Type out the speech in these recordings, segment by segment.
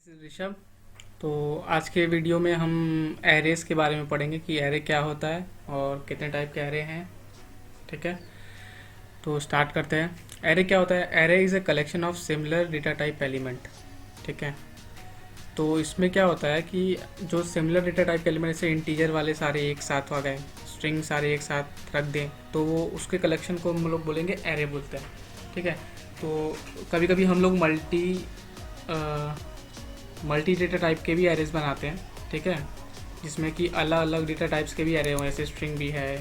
This is Rishabh. तो आज के वीडियो में हम एरेस के बारे में पढ़ेंगे कि एरे क्या होता है और कितने टाइप के एरे हैं। ठीक है, तो स्टार्ट करते हैं। एरे क्या होता है? Array is a collection of similar data type element. ठीक है, तो इसमें क्या होता है कि जो सिमिलर डेटा टाइप के एलिमेंट जैसे इंटीजर वाले सारे एक साथ आ गए, स्ट्रिंग सारे एक साथ रख दें, तो वो उसके कलेक्शन को हम लोग बोलेंगे एरे बोलते हैं। ठीक है, तो कभी कभी हम लोग मल्टी डेटा टाइप के भी एरेज बनाते हैं। ठीक है, जिसमें कि अलग अलग डेटा टाइप्स के भी एरे हों, जैसे स्ट्रिंग भी है,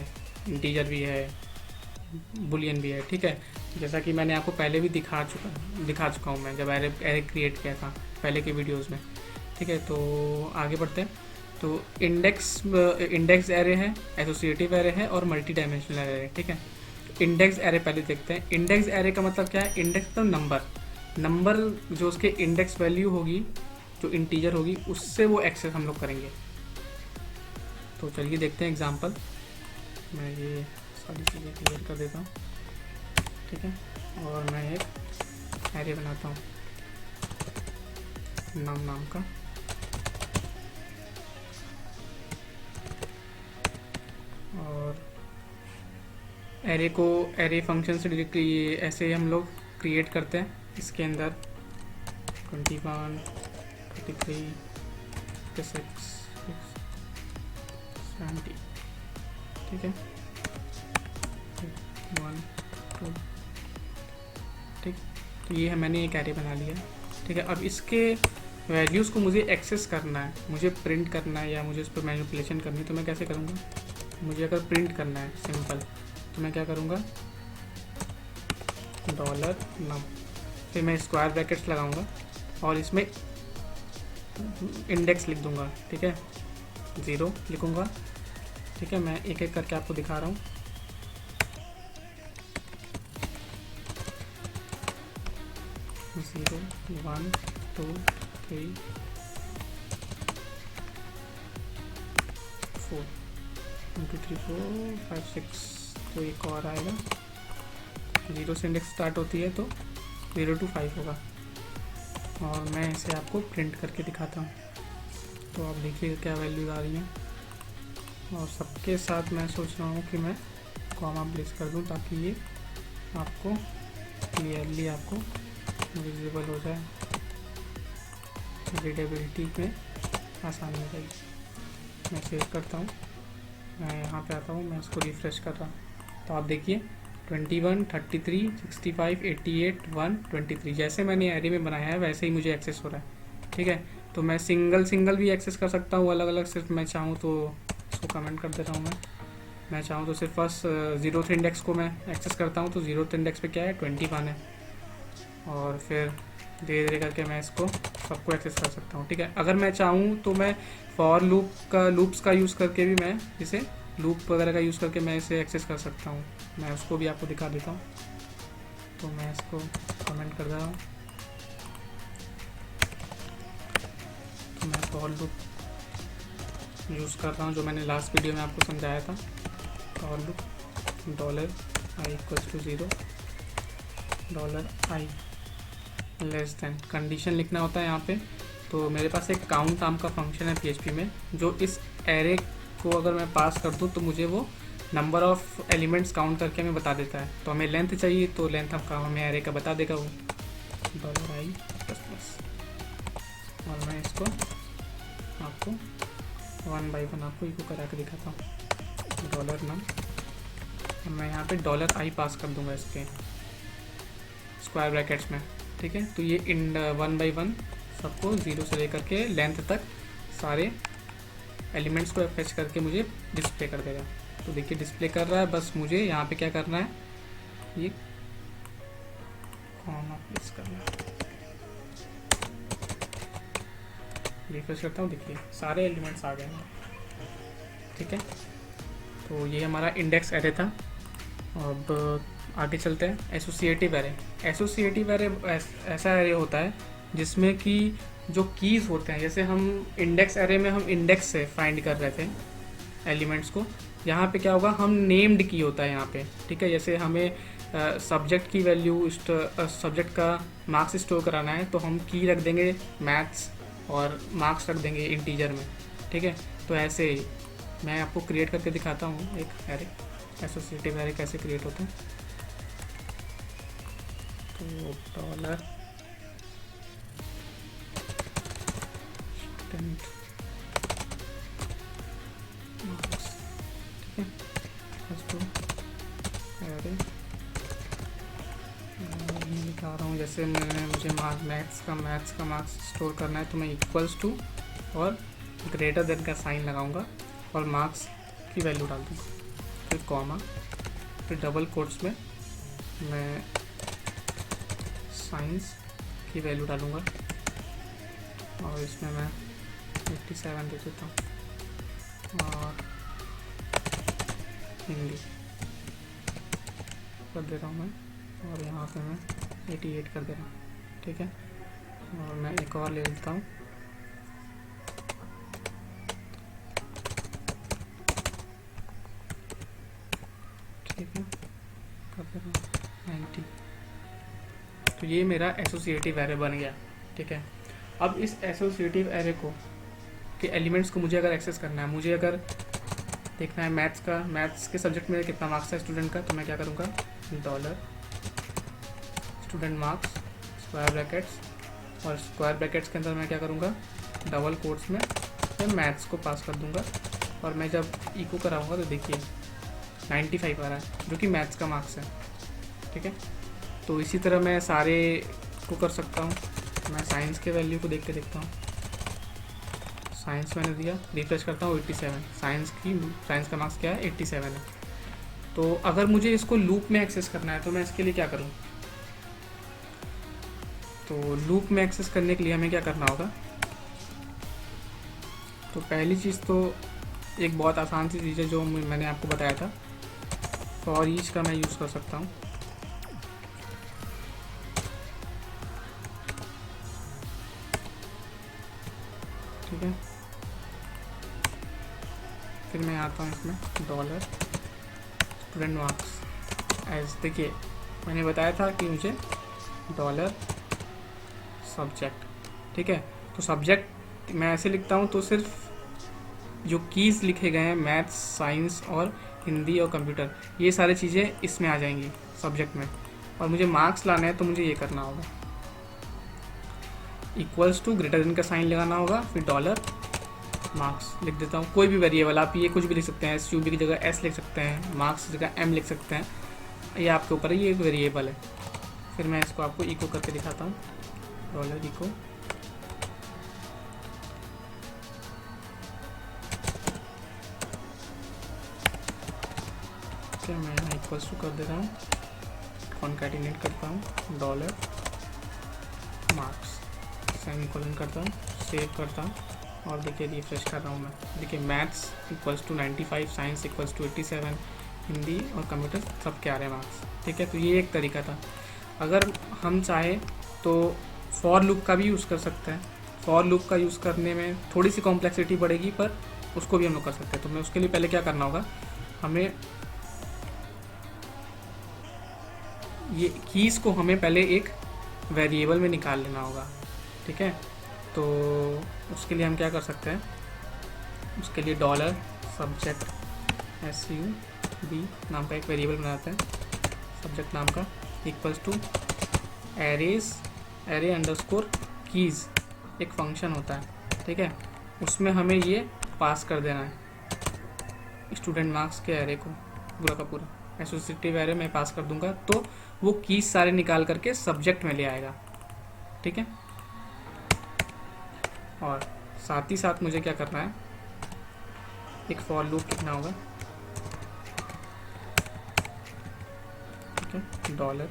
इंटीजर भी है, बुलियन भी है। ठीक है, जैसा कि मैंने आपको पहले भी दिखा चुका हूँ मैं जब एरे एरे क्रिएट किया था पहले के वीडियोस में। ठीक है, तो आगे बढ़ते हैं। तो इंडेक्स एरे है, एसोसिएटिव एरे है और मल्टी डायमेंशनल एरे है। ठीक है, इंडेक्स एरे पहले देखते हैं। इंडेक्स एरे का मतलब क्या है? इंडेक्स मतलब नंबर जो उसके इंडेक्स वैल्यू होगी, जो इंटीजर होगी, उससे वो एक्सेस हम लोग करेंगे। तो चलिए देखते हैं एग्जांपल। मैं ये सारी चीज़ें क्लियर कर देता हूँ। ठीक है, और मैं एक एरे बनाता हूँ नाम का। और एरे फंक्शन से डायरेक्टली ऐसे हम लोग क्रिएट करते हैं। इसके अंदर 21, 33, 56, 70। ठीक है, 1, 2। ठीक, तो ये है, मैंने एक एरे बना लिया। ठीक है, अब इसके वैल्यूज़ को मुझे एक्सेस करना है, मुझे प्रिंट करना है या मुझे इस पर मैनिपुलेशन करनी है, तो मैं कैसे करूँगा? मुझे अगर प्रिंट करना है सिंपल, तो मैं क्या करूँगा? $num, फिर मैं स्क्वायर ब्रैकेट्स लगाऊंगा और इसमें इंडेक्स लिख दूंगा। ठीक है, 0 लिखूंगा। ठीक है, मैं एक एक करके आपको दिखा रहा हूँ। ज़ीरो, 1, 2, 3, 4, 1, 2, 3, 4, 5, 6। तो एक और आएगा, 0 से इंडेक्स स्टार्ट होती है तो 0 to 5 होगा। और मैं इसे आपको प्रिंट करके दिखाता हूँ, तो आप देखिए क्या वैल्यूज आ रही हैं। और सबके साथ मैं सोच रहा हूँ कि मैं कॉमा प्लेस कर दूँ ताकि ये आपको क्लियरली आपको विजिबल हो जाए, रीडेबिलिटी में आसानी हो जाएगी। मैं सेव करता हूँ, मैं यहाँ पे आता हूँ, मैं इसको रिफ़्रेश कर रहा हूँ, तो आप देखिए 21, 33, 65, 88, 1, 23 जैसे मैंने एरे में बनाया है वैसे ही मुझे एक्सेस हो रहा है। ठीक है, तो मैं सिंगल भी एक्सेस कर सकता हूँ अलग अलग। सिर्फ मैं चाहूँ तो इसको कमेंट कर देता हूँ। मैं चाहूँ तो सिर्फ फर्स्ट 0th इंडेक्स को मैं एक्सेस करता हूँ, तो 0th इंडेक्स पे क्या है? 21 है। और फिर धीरे धीरे करके मैं इसको सबको एक्सेस कर सकता हूँ। ठीक है, अगर मैं चाहूँ तो मैं फॉर लूप्स का यूज़ करके भी मैं इसे लूप वगैरह का यूज़ करके मैं इसे एक्सेस कर सकता हूँ। मैं उसको भी आपको दिखा देता हूँ, तो मैं इसको कमेंट कर रहा हूँ। तो मैं फॉर लूप यूज़ कर रहा हूँ जो मैंने लास्ट वीडियो में आपको समझाया था। For loop $i=0, $i less than, condition लिखना होता है यहाँ पे। तो मेरे पास एक काउंट नाम का फंक्शन है PHP में, जो इस एरे को अगर मैं पास कर दूँ तो मुझे वो नंबर ऑफ एलिमेंट्स काउंट करके हमें बता देता है। तो हमें लेंथ चाहिए तो लेंथ हमें एरे का बता देगा वो $i++। और मैं इसको आपको 1 by 1 आपको इको करा के दिखाता हूँ, $num। मैं यहाँ पे $i पास कर दूँगा इसके स्क्वायर ब्रैकेट्स में। ठीक है, तो ये 1 by 1 सबको 0 से लेकर के लेंथ तक सारे एलिमेंट्स को फेच करके मुझे डिस्प्ले कर देगा। तो देखिए डिस्प्ले कर रहा है, बस मुझे यहाँ पे क्या करना है, ये कॉमा प्लेस करना है। रिफ्रेश करता हूँ, देखिए सारे एलिमेंट्स आ गए हैं। ठीक है, तो ये हमारा इंडेक्स एरे था। अब आगे चलते हैं। एसोसिएटिव एरे ऐसा एरे होता है जिसमें कि जो कीज़ होते हैं, जैसे हम इंडेक्स एरे में हम इंडेक्स से फाइंड कर रहे थे एलिमेंट्स को, यहाँ पे क्या होगा, हम नेम्ड की होता है यहाँ पे। ठीक है, जैसे हमें सब्जेक्ट की वैल्यू, सब्जेक्ट का मार्क्स स्टोर कराना है तो हम की रख देंगे मैथ्स और मार्क्स रख देंगे इंटीजर में, ठीक है। तो ऐसे ही मैं आपको क्रिएट करके दिखाता हूँ एक एरे, एसोसिएटिव एरे कैसे क्रिएट होता है। तो डॉलर स्टूडेंट मार्क्स, ठीक है, इसको एरे मैं दिखा रहा हूँ। जैसे मुझे मैथ्स का मार्क्स स्टोर करना है, तो मैं इक्वल्स टू और ग्रेटर देन का साइन लगाऊंगा और मार्क्स की वैल्यू डाल दूँगा, फिर कॉमा, फिर डबल कोट्स में मैं साइंस की वैल्यू डालूँगा और इसमें मैं 87 दे देता हूँ और हिंदी कर दे रहा हूँ मैं, और यहाँ पे मैं 88 कर दे रहा हूँ, ठीक है। और मैं एक और ले लेता हूँ, ठीक है, कर दे रहा हूँ 90। तो ये मेरा एसोसिएटिव एरे बन गया, ठीक है। अब इस एसोसिएटिव एरे को के एलिमेंट्स को मुझे अगर एक्सेस करना है, मुझे अगर देखना है मैथ्स के सब्जेक्ट में कितना मार्क्स है स्टूडेंट का, तो मैं क्या करूँगा, dollar student marks square brackets, और स्क्वायर ब्रैकेट्स के अंदर मैं क्या करूँगा, डबल कोट्स में मैं मैथ्स को पास कर दूँगा। और मैं जब इको कराऊँगा तो देखिए 95 आ रहा है, जो कि मैथ्स का मार्क्स है, ठीक है। तो इसी तरह मैं सारे को कर सकता हूँ। मैं साइंस के वैल्यू को देख के देखता हूँ, साइंस मैंने दिया, रिफ्रेश करता हूँ 87, साइंस का मार्क्स क्या है, 87 है। तो अगर मुझे इसको लूप में एक्सेस करना है तो मैं इसके लिए क्या करूँ, तो लूप में एक्सेस करने के लिए हमें क्या करना होगा। तो पहली चीज़ तो एक बहुत आसान सी चीज़ है जो मैंने आपको बताया था, फॉर ईच का मैं यूज़ कर सकता हूँ, ठीक है। फिर मैं आता हूँ इसमें डॉलर स्टूडेंट मार्क्स एज, देखिए मैंने बताया था कि मुझे डॉलर सब्जेक्ट, ठीक है। तो सब्जेक्ट मैं ऐसे लिखता हूँ, तो सिर्फ जो कीज़ लिखे गए हैं मैथ्स, साइंस और हिंदी और कंप्यूटर, ये सारी चीज़ें इसमें आ जाएंगी सब्जेक्ट में। और मुझे मार्क्स लाना है तो मुझे ये करना होगा, इक्वल्स टू ग्रेटर देन का साइन लगाना होगा, फिर डॉलर मार्क्स लिख देता हूँ। कोई भी वेरिएबल, आप ये कुछ भी लिख सकते हैं, एस यू बी की जगह एस लिख सकते हैं, मार्क्स की जगह एम लिख सकते हैं, ये आपके ऊपर है, ये एक वेरिएबल है। फिर मैं इसको आपको इको करके दिखाता हूँ, डॉलर इको, ठीक है। मैं यहाँ इक्वल्स टू कर दे रहा हूँ, कॉन्कैटिनेट करता हूँ, डॉलर मार्क्स सेमीकोलन करता हूँ, सेव करता हूँ और देखिए रिफ्रेश कर रहा हूँ मैं। देखिए maths equals to 95, science equals to 87, Hindi और कंप्यूटर सब के आ रहे हैं मार्क्स, ठीक है। तो ये एक तरीका था। अगर हम चाहें तो फॉर लूप का भी यूज़ कर सकते हैं। फॉर लूप का यूज़ करने में थोड़ी सी कॉम्प्लेक्सिटी बढ़ेगी, पर उसको भी हम लोग कर सकते हैं। तो मैं उसके लिए पहले क्या करना होगा, हमें ये कीज़ को हमें पहले एक वेरिएबल में निकाल लेना होगा, ठीक है। तो उसके लिए हम क्या कर सकते हैं, उसके लिए डॉलर सब्जेक्ट SUB नाम का एक वेरिएबल बनाते हैं, सब्जेक्ट नाम का, equals to array underscore keys एक फंक्शन होता है, ठीक है। उसमें हमें ये पास कर देना है स्टूडेंट मार्क्स के एरे को, पूरा का पूरा एसोसिएटिव एरे में पास कर दूंगा, तो वो कीज़ सारे निकाल करके सब्जेक्ट में ले आएगा, ठीक है। और साथ ही साथ मुझे क्या करना है, एक फॉर लूप लिखना होगा, ठीक है। Dollar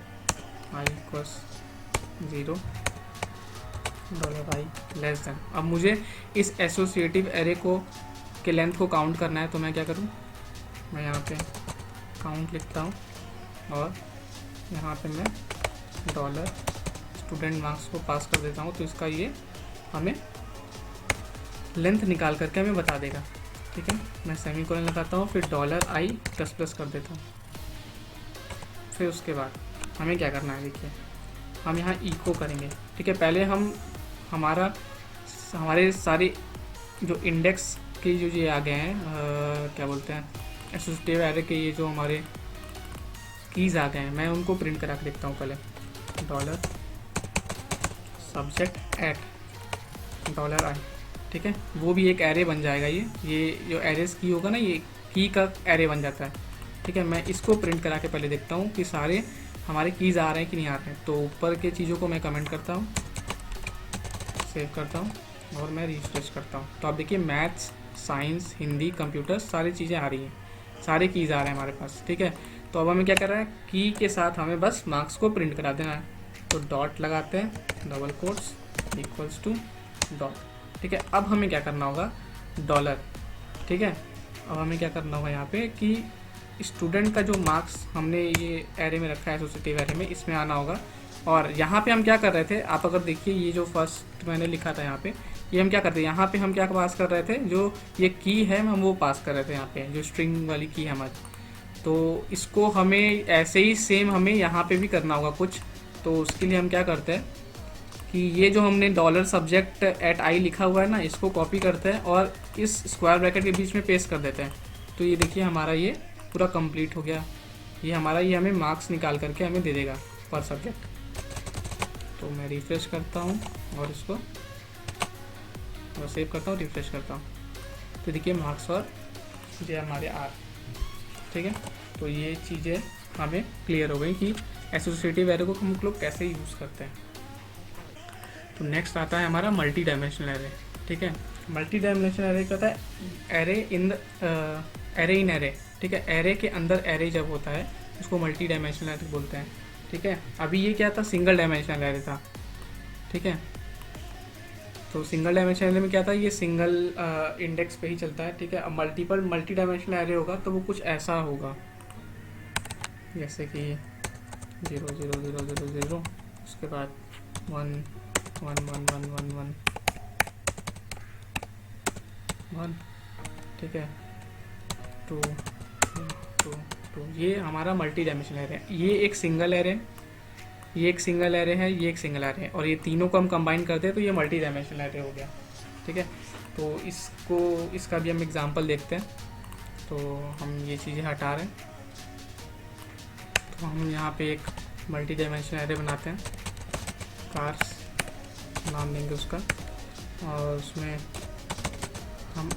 I equals 0, dollar I less than. अब मुझे इस एसोसिएटिव एरे को के लेंथ को काउंट करना है, तो मैं क्या करूँ, मैं यहाँ पे काउंट लिखता हूँ और यहाँ पे मैं डॉलर स्टूडेंट मार्क्स को पास कर देता हूँ। तो इसका ये हमें लेंथ निकाल करके हमें बता देगा, ठीक है। मैं सेमीकोलन लगाता हूँ, फिर डॉलर आई प्लस प्लस कर देता हूँ। फिर उसके बाद हमें क्या करना है, देखिए हम यहाँ इको करेंगे, ठीक है। पहले हम हमारा हमारे सारे जो इंडेक्स के जो ये आ गए हैं क्या बोलते हैं एसोसिएटिव एरे के ये जो हमारे कीज़ आ गए हैं, मैं उनको प्रिंट करा के देखता हूँ पहले। Dollar subject at dollar I, ठीक है, वो भी एक एरे बन जाएगा। ये जो एरेस की होगा ना, ये की का एरे बन जाता है, ठीक है। मैं इसको प्रिंट करा के पहले देखता हूँ कि सारे हमारे कीज़ आ रहे हैं कि नहीं आ रहे हैं। तो ऊपर के चीज़ों को मैं कमेंट करता हूँ, सेव करता हूँ और मैं रिफ्रेश करता हूँ। तो आप देखिए मैथ्स, साइंस, हिंदी, कंप्यूटर सारी चीज़ें आ रही हैं, सारे कीज़ आ रहे हैं हमारे पास, ठीक है। तो अब हमें क्या कर रहा है, की के साथ हमें बस मार्क्स को प्रिंट करा देना है। तो डॉट लगाते हैं, double quotes equals to dot, ठीक है। अब हमें क्या करना होगा, डॉलर, ठीक है। अब हमें क्या करना होगा यहाँ पे कि स्टूडेंट का जो मार्क्स हमने ये एरे में रखा है, एसोसिएटिव एरे में, इसमें आना होगा। और यहाँ पे हम क्या कर रहे थे, आप अगर देखिए ये जो फर्स्ट मैंने लिखा था यहाँ पे, ये हम क्या करते हैं, यहाँ पे हम क्या पास कर रहे थे, जो ये की है हम वो पास कर रहे थे यहाँ पे, जो स्ट्रिंग वाली की है हमारी। तो इसको हमें ऐसे ही सेम हमें यहाँ पे भी करना होगा कुछ। तो उसके लिए हम क्या करते हैं कि ये जो हमने डॉलर सब्जेक्ट एट आई लिखा हुआ है ना, इसको कॉपी करते हैं और इस स्क्वायर ब्रैकेट के बीच में पेस्ट कर देते हैं। तो ये देखिए हमारा ये पूरा कंप्लीट हो गया। ये हमारा ये हमें मार्क्स निकाल करके हमें दे देगा पर सब्जेक्ट। तो मैं रिफ्रेश करता हूँ और इसको और सेव करता हूँ, रिफ्रेश करता हूँ। तो देखिए मार्क्स और ये हमारे आर, ठीक है। तो ये चीज़ें हमें क्लियर हो गई कि एसोसिएटिव एरे को हम लोग कैसे यूज़ करते हैं। तो नेक्स्ट आता है हमारा मल्टी डायमेंशनल एरे, ठीक है। मल्टी डायमेंशनल एरे क्या होता है, एरे इन एरे इन एरे, ठीक है। एरे के अंदर एरे जब होता है उसको मल्टी डायमेंशनल एरे बोलते हैं, ठीक है। अभी ये क्या था, सिंगल डायमेंशनल एरे था, ठीक है। तो सिंगल डायमेंशनल एरे में क्या था, ये सिंगल इंडेक्स पे ही चलता है, ठीक है। अब मल्टी डायमेंशनल एरे होगा तो वो कुछ ऐसा होगा, जैसे कि 0 0 0 0 0, उसके बाद 1 1 1 1 1 1 1, ठीक है, 2 2 2। ये हमारा मल्टी डायमेंशनल एरे है। ये एक सिंगल एरे, ये एक सिंगल एरे है, ये एक सिंगल एरे है, और ये तीनों को हम कंबाइन करते हैं तो ये मल्टी डायमेंशनल एरे हो गया, ठीक है। तो इसका भी हम एग्जांपल देखते हैं। तो हम ये चीज़ें हटा रहे हैं। तो हम यहाँ पे एक मल्टी डायमेंशनल एरे बनाते हैं, कार्स नाम देंगे उसका, और उसमें हम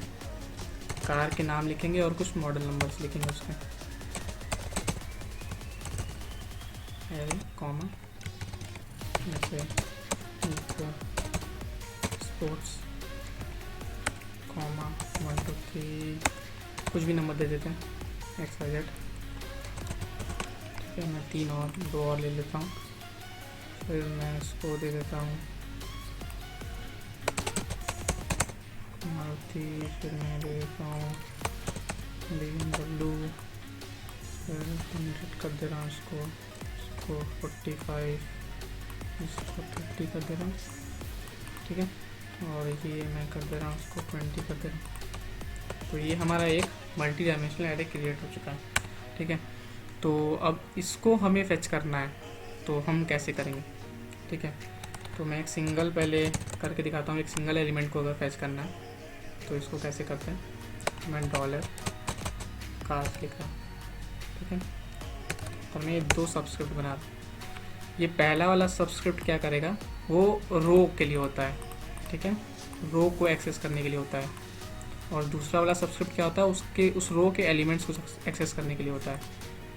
कार के नाम लिखेंगे और कुछ मॉडल नंबर्स लिखेंगे उसके, एरे कॉमा जैसे स्पोर्ट्स कॉमा 1 2 3, कुछ भी नंबर दे देते हैं, XYZ, ठीक है। मैं 3 और 2 और ले लेता हूँ, फिर मैं इसको दे देता हूँ मारुति, फिर मैं दे देता हूँ BMW, फिर 100 कर दे रहा हूँ इसको 45, इसको 30 कर दे रहा हूँ, ठीक है। और ये मैं कर दे रहा हूँ उसको 20 कर दे रहा हूँ। तो ये हमारा एक मल्टी डायमेंशनल एरे क्रिएट हो चुका है, ठीक है। तो अब इसको हमें फेच करना है, तो हम कैसे करेंगे, ठीक है। तो मैं एक सिंगल पहले करके दिखाता हूँ, एक सिंगल एलिमेंट को अगर फेच करना है तो इसको कैसे करते हैं। मैं डॉलर कास्ट लिख रहा हूँ, ठीक है। तो मैं 2 सबस्क्रिप्ट बना रहा हूँ। ये पहला वाला सबस्क्रिप्ट क्या करेगा, वो रो के लिए होता है, ठीक है, रो को एक्सेस करने के लिए होता है। और दूसरा वाला सबस्क्रिप्ट क्या होता है, उस रो के एलिमेंट्स को एक्सेस करने के लिए होता है।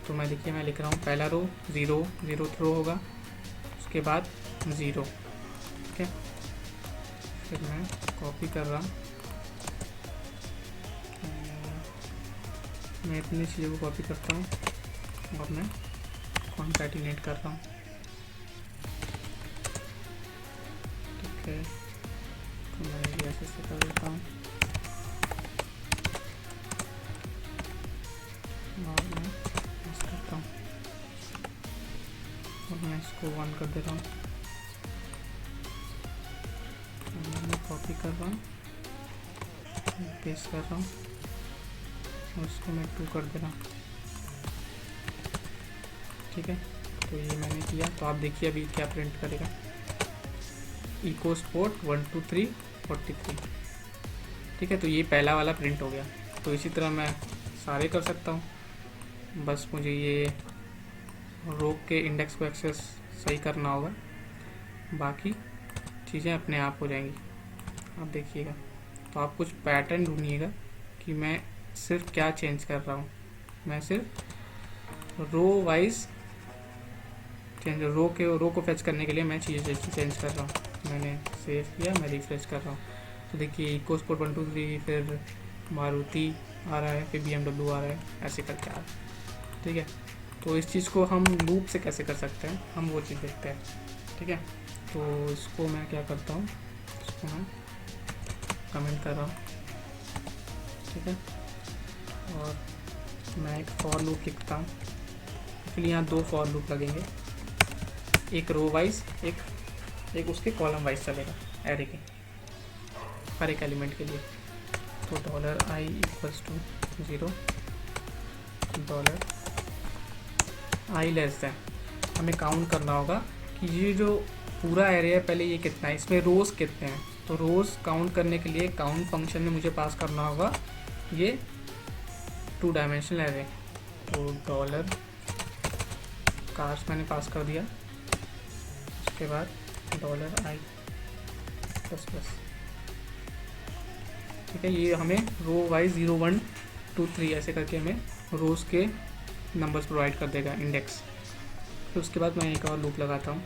तो मैं देखिए मैं लिख रहा हूँ, पहला रो 0 0th रो होगा, उसके बाद 0, ठीक है। फिर मैं कॉपी कर रहा हूँ, मैं इतनी चीज़ों को कॉपी करता हूँ और मैं कॉन्कैटिनेट कर रहा हूँ, ठीक है। तो मैं ये ऐसे से कर देता हूँ और मैं ऐसे करता हूँ और मैं इसको 1 कर दे रहा हूँ, मैं कॉपी कर रहा हूँ, पेस्ट कर रहा हूँ और इसको मैं 2 कर दे रहा हूँ, ठीक है। तो ये मैंने किया। तो आप देखिए अभी क्या प्रिंट करेगा, इको स्पोर्ट 1 2 3 43। ठीक है, तो ये पहला वाला प्रिंट हो गया। तो इसी तरह मैं सारे कर सकता हूँ, बस मुझे ये रो के इंडेक्स को एक्सेस सही करना होगा, बाकी चीज़ें अपने आप हो जाएंगी। आप देखिएगा, तो आप कुछ पैटर्न ढूंढिएगा कि मैं सिर्फ क्या चेंज कर रहा हूँ। मैं सिर्फ रो वाइज चेंज, रो को फेच करने के लिए मैं चीज़ें चेंज कर रहा हूँ। मैंने सेव किया, मैं रिफ्रेश कर रहा हूँ, तो देखिए इको स्पोर्ट 1 2 3, फिर मारुति आ रहा है, फिर BMW आ रहा है, ऐसे करके आ रहा है। ठीक है, तो इस चीज़ को हम लूप से कैसे कर सकते हैं, हम वो चीज़ देखते हैं। ठीक है, तो इसको मैं क्या करता हूँ, इसको मैं कमेंट कर रहा हूँ। ठीक है, और मैं एक फॉर लूप लिखता हूँ। इसलिए यहाँ 2 फॉर लूप लगेंगे, एक रो वाइज, एक उसके कॉलम वाइज चलेगा एरे के हर एक एलिमेंट के लिए। तो $i equals to 0, $i less than, हमें काउंट करना होगा कि ये जो पूरा एरे है पहले ये कितना है, इसमें रोज़ कितने हैं। तो रोज़ काउंट करने के लिए काउंट फंक्शन में मुझे पास करना होगा ये 2 डायमेंशनल एरे। तो डॉलर कार्स मैंने पास कर दिया, उसके बाद $i प्लस प्लस। ठीक है, ये हमें रो वाइज 0 1 2 3 ऐसे करके हमें रोज़ के नंबर्स प्रोवाइड कर देगा, इंडेक्स। फिर उसके बाद मैं एक और लूप लगाता हूँ,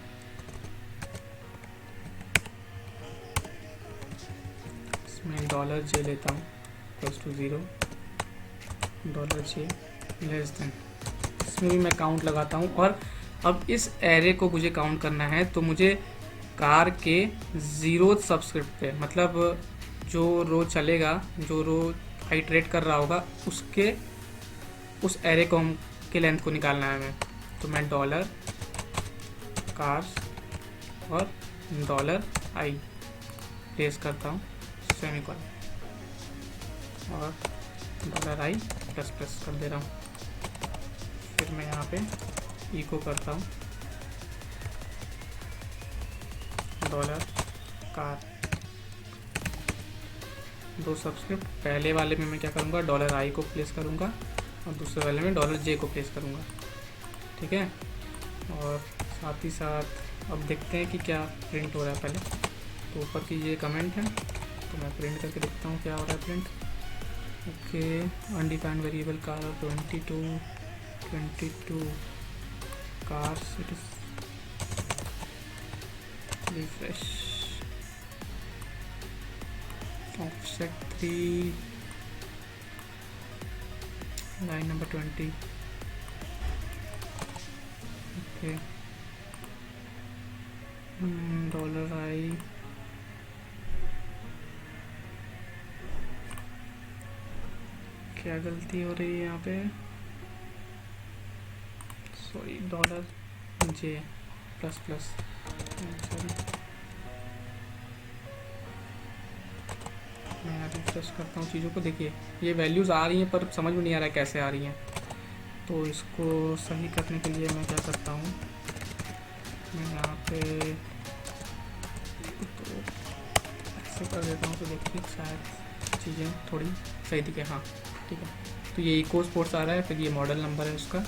इसमें $j लेता हूँ equals to 0, $j less than, इसमें भी मैं काउंट लगाता हूँ। और अब इस एरे को मुझे काउंट करना है, तो मुझे कार के 0th सबस्क्रिप्ट पे, मतलब जो रो चलेगा, जो रो आइटरेट कर रहा होगा, उसके उस एरे को हम के लेंथ को निकालना है हमें। तो मैं डॉलर कार्स और $i प्लेस करता हूँ सेमीकोलन, और $i प्लस प्लस कर दे रहा हूँ। फिर मैं यहाँ पे इको करता हूँ डॉलर कार, 2 सबस्क्रिप्ट। पहले वाले में मैं क्या करूँगा, $i को प्लेस करूँगा, और दूसरे वाले में $j को प्लेस करूँगा। ठीक है, और साथ ही साथ अब देखते हैं कि क्या प्रिंट हो रहा है। पहले तो ऊपर की ये कमेंट है, तो मैं प्रिंट करके देखता हूँ क्या हो रहा है print. Okay, undefined variable car 22 cars, it is refresh, offset 3, line number 20। Okay, $i क्या गलती हो रही है यहाँ पे, sorry, $j plus plus, sorry, मैं रिफ्रेश करता हूँ चीज़ों को। देखिए ये वैल्यूज़ आ रही हैं, पर समझ में नहीं आ रहा है कैसे आ रही हैं। तो इसको सही करने के लिए मैं क्या करता हूँ, मैं यहाँ पे तो ऐसे कर देता हूँ, तो देखिए शायद चीज़ें थोड़ी सही दिखे। हाँ ठीक है, तो ये इको स्पोर्ट्स आ रहा है, फिर ये मॉडल नंबर है उसका।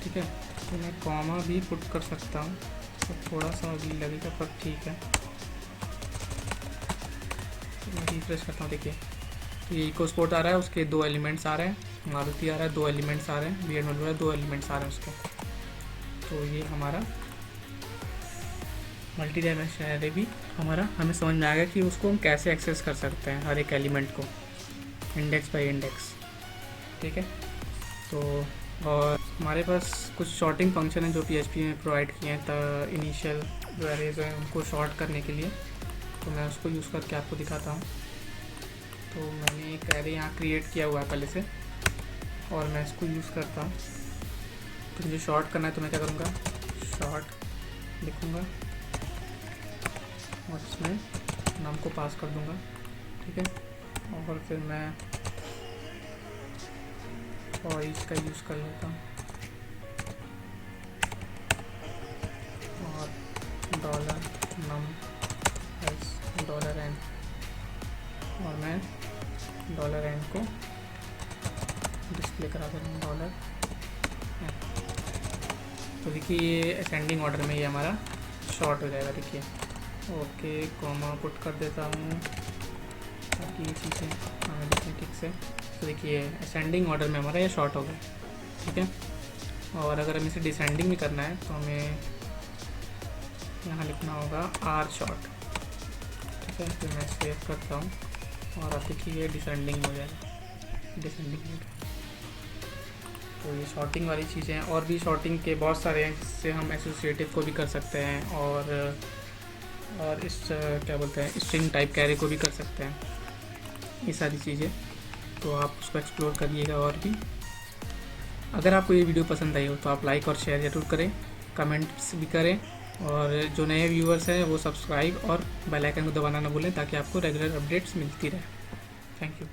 ठीक है, तो मैं कॉमा भी पुट कर सकता हूँ, तो थोड़ा सा अभी लगेगा पर ठीक है। तो मैं रिफ्रेश करता हूँ, देखिए तो ये इको स्पोर्ट आ रहा है, उसके 2 एलिमेंट्स आ रहे हैं, मारुति आ रहा है 2 एलिमेंट्स आ रहे हैं, BMW है 2 एलिमेंट्स आ रहे हैं उसके। तो ये हमारा मल्टी डायमेंशनल एरे भी हमें समझ में आ गया कि उसको हम कैसे एक्सेस कर सकते हैं, हर एक एलिमेंट को इंडेक्स बाय इंडेक्स। ठीक है, तो और हमारे पास कुछ शॉर्टिंग फंक्शन है जो PHP में प्रोवाइड किए हैं इनिशियल जो एरेज हैं उनको शॉर्ट करने के लिए। तो मैं उसको यूज़ करके आपको दिखाता हूँ। तो मैंने एक एरे यहाँ क्रिएट किया हुआ है पहले से, और मैं इसको यूज़ करता हूँ। तो मुझे शॉर्ट करना है, तो मैं क्या करूँगा, शॉर्ट लिखूँगा और इसमें नाम को पास कर दूँगा। ठीक है, और फिर मैं और इसका यूज़ कर लेता हूँ, और $num $n और मैं डॉलर एंड को डिस्प्ले करा दे रहा हूँ डॉलर। तो देखिए ये असेंडिंग ऑर्डर में ये हमारा शॉर्ट हो जाएगा। देखिए ओके कॉमा पुट कर देता हूँ ताकि ये चीज़ें हमें दिखें ठीक से। तो देखिए असेंडिंग ऑर्डर में हमारा ये शॉर्ट हो गया, ठीक है। और अगर हमें इसे डिसेंडिंग भी करना है तो हमें यहाँ लिखना होगा आर शॉर्ट, ठीक है। तो मैं सेव करता हूँ और अब देखिए ये डिसेंडिंग हो जाएगा, डिसेंडिंग हो गया। तो ये शॉर्टिंग वाली चीज़ें हैं, और भी शॉर्टिंग के बहुत सारे हैं जिससे हम एसोसिएटिव को भी कर सकते हैं और इस क्या बोलते हैं स्ट्रिंग टाइप कैरे को भी कर सकते हैं, ये सारी चीज़ें। तो आप उसको एक्सप्लोर करिएगा। और भी अगर आपको ये वीडियो पसंद आई हो तो आप लाइक और शेयर ज़रूर करें, कमेंट्स भी करें, और जो नए व्यूअर्स हैं वो सब्सक्राइब और बेल आइकन को दबाना ना भूलें ताकि आपको रेगुलर अपडेट्स मिलती रहे। Thank you.